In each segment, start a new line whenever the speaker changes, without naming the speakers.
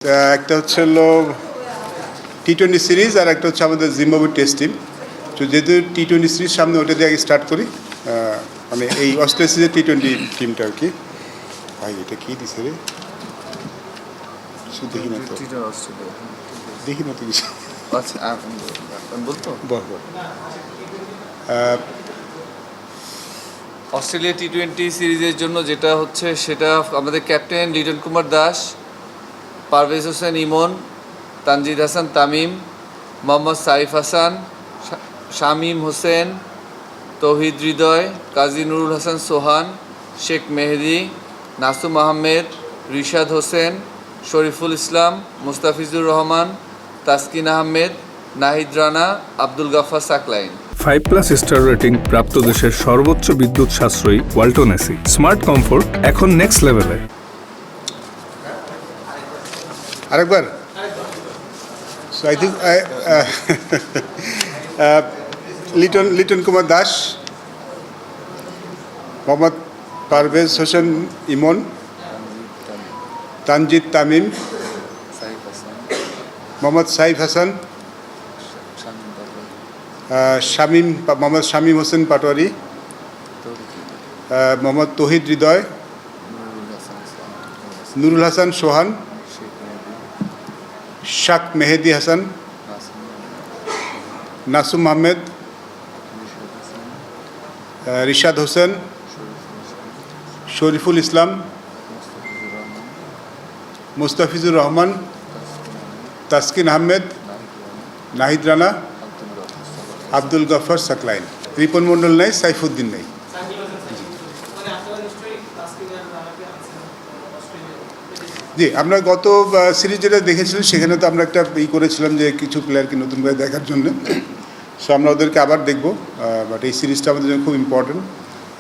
একটা হচ্ছে হলো টি-20 সিরিজ আর একটা হচ্ছে আমাদের জিম্বাবুয়ে টেস্ট টিম। তো যেহেতু টি-20 সিরিজ সামনে, ওটা দিয়ে আগে স্টার্ট করি। মানে এই অস্ট্রেলিয়া সিরিজের টি-20 টিমটা আর কি। ভাই এটা কী দিছে রে? কিছু দেখি না তো, দেখি না তো কিছু।
অস্ট্রেলিয়া টি-20 সিরিজের জন্য যেটা হচ্ছে সেটা আমাদের captain Liton Kumar Das, Parvez Hossain Emon, Tanzid Hasan Tamim, Mohammad Saif Hasan, Shamim Hossain, Towhid Hridoy, Kazi Nurul Hasan Sohan, Sheikh Mehedi, Nasum Ahmed, Rishad Hossain, Shoriful Islam, Mustafizur Rahman, Taskin Ahmed, Nahid Rana, Abdul Gaffar Saqlain.
5+ star rating প্রাপ্ত দেশের সর্বোচ্চ বিদ্যুৎ সাশ্রয়ী ওয়ালটন এসি। স্মার্ট কমফোর্ট এখন নেক্সট লেভেলে।
আরেকবার so I think Liton Kumar Das, Mohammad Parvez Hossain Emon, Tanzid Tamim, Mohammad Saif Hasan, Mohammad Shamim Hossain Patwari, Mohammad তৌহিদ হৃদয়, নুরুল হাসান সোহান, শেখ মেহেদি হাসান, নাসুম আহমেদ, রিশাদ হোসেন, শরীফুল ইসলাম, মুস্তাফিজুর রহমান, তাসকিন আহমেদ, নাহিদ রানা, আব্দুল গাফফার সাকলাইন। রিপন মণ্ডল নেই, সাইফুদ্দিন নেই। জি, আমরা গত সিরিজ যেটা দেখেছিলাম সেখানে তো আমরা একটা করেছিলাম যে কিছু প্লেয়ারকে নতুন করে দেখার জন্য। সো আমরা ওদেরকে আবার দেখব, বাট এই সিরিজটা আমাদের জন্য খুব ইম্পর্টেন্ট।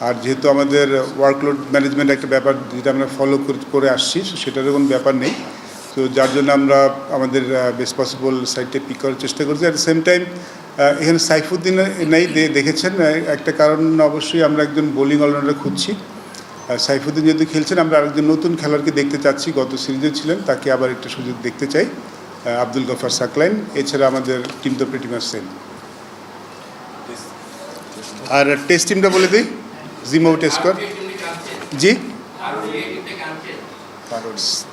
আর যেহেতু আমাদের ওয়ার্কলোড ম্যানেজমেন্ট একটা ব্যাপার যেটা আমরা ফলো করে আসছি, সেটারও কোনো ব্যাপার নেই। তো যার জন্য আমরা আমাদের বেস্ট পসিবল সাইডটা পিক করার চেষ্টা করছি। অ্যাট দ্য সেম টাইম এখানে সাইফুদ্দিন নেই, দেখেছেন একটা কারণ, অবশ্যই আমরা একজন বোলিং অলরাউন্ডার খুঁজছি। সাইফুদ্দিন যেহেতু খেলছেন, আমরা আরেকজন নতুন খেলোয়াড়কে দেখতে চাচ্ছি, গত সিরিজে ছিলেন, তাকে আবার একটা সুযোগ দেখতে চাই, আব্দুল গাফফার সাকলাইন। এছাড়া আমাদের টিম তো প্রিটি মাচ সেম। আর টেস্ট টিমটা বলে দিই, জিম্বাবুয়ে টেস্ট স্কোয়াড। জি,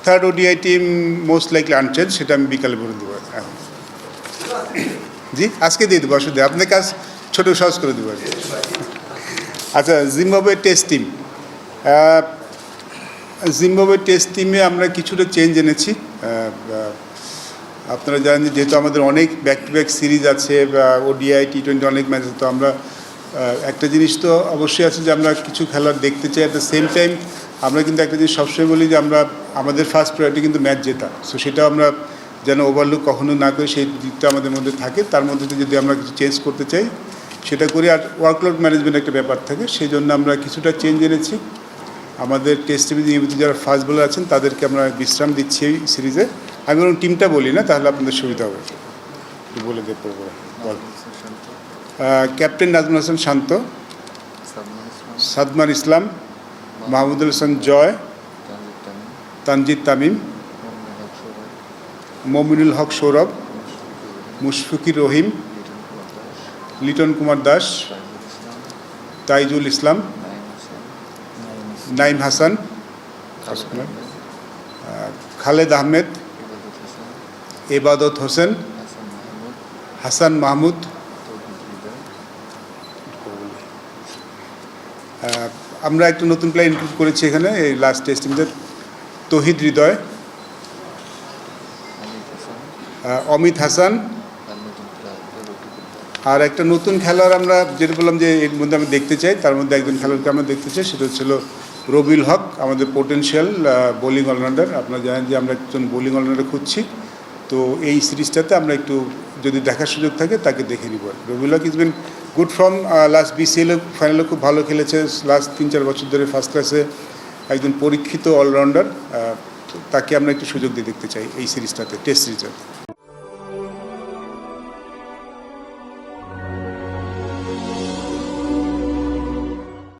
third ODI team most likely unchange, সেটা আমি বিকালে বলে দেবো এখন। জি, আজকে দিয়ে দেবো, অসুবিধা, আপনার কাজ ছোটো সহজ করে দেবো আর কি। আচ্ছা, Zimbabwe test team. Zimbabwe test টিমে আমরা কিছুটা চেঞ্জ এনেছি। আপনারা জানেন যে যেহেতু আমাদের অনেক ব্যাক টু ব্যাক সিরিজ আছে, বা ওডিআই টি-20 অনেক ম্যাচ আছে, তো আমরা একটা জিনিস তো অবশ্যই আছে যে আমরা কিছু খেলোয়াড় দেখতে চাই। অ্যাট দ্য সেম টাইম আমরা কিন্তু একটা জিনিস সবসময় বলি যে আমাদের ফার্স্ট প্রায়োরিটি কিন্তু ম্যাচ জেতা। সো সেটা আমরা যেন ওভারলুক কখনো না করি, সেই দিকটা আমাদের মধ্যে থাকে। তার মধ্যে যদি আমরা কিছু চেঞ্জ করতে চাই সেটা করি। আর ওয়ার্কলোড ম্যানেজমেন্ট একটা ব্যাপার থাকে, সেই জন্য আমরা কিছুটা চেঞ্জ এনেছি। আমাদের টেস্ট টিমে নিয়মিত যারা ফাস্ট বোলার আছেন তাদেরকে আমরা বিশ্রাম দিচ্ছি এই সিরিজে। আমি বরং টিমটা বলি না, তাহলে আপনাদের সুবিধা হবে, একটু বলে দিয়ে পড়বো। ক্যাপ্টেন নাজমুল হাসান শান্ত, সাদমান ইসলাম, মাহমুদুল হাসান জয়, তানজিদ তামিম, মমিনুল হক সৌরভ, মুশফিকুর রহিম, লিটন কুমার দাস, তাইজুল ইসলাম, নাইম হাসান, খালেদ আহমেদ, এবাদত হোসেন, হাসান মাহমুদ। আমরা একটা নতুন প্লেয়ার ইনক্লুড করেছি এখানে এই লাস্ট টেস্ট টিমতে, তৌহিদ হৃদয়, অমিত হাসান। আর একটা নতুন খেলোয়াড় আমরা যেটা বললাম যে এর মধ্যে আমি দেখতে চাই, তার মধ্যে একজন খেলোয়াড়কে আমরা দেখতে চাই, সেটা হচ্ছিল রবিউল হক, আমাদের পোটেনশিয়াল বোলিং অলরাউন্ডার। আপনারা জানেন যে আমরা একজন বোলিং অলরাউন্ডার খুঁজছি। তো এই সিরিজটাতে আমরা একটু যদি দেখার সুযোগ থাকে তাকে দেখে নিব। Rabiul Haque is been good from last BCL ফাইনালে খুব ভালো খেলেছে, লাস্ট 3-4 বছর ধরে ফার্স্ট ক্লাসে একজন পরীক্ষিত অলরাউন্ডার। তাকে আমরা একটু সুযোগ দিয়ে দেখতে চাই এই সিরিজটাতে, টেস্ট সিরিজে।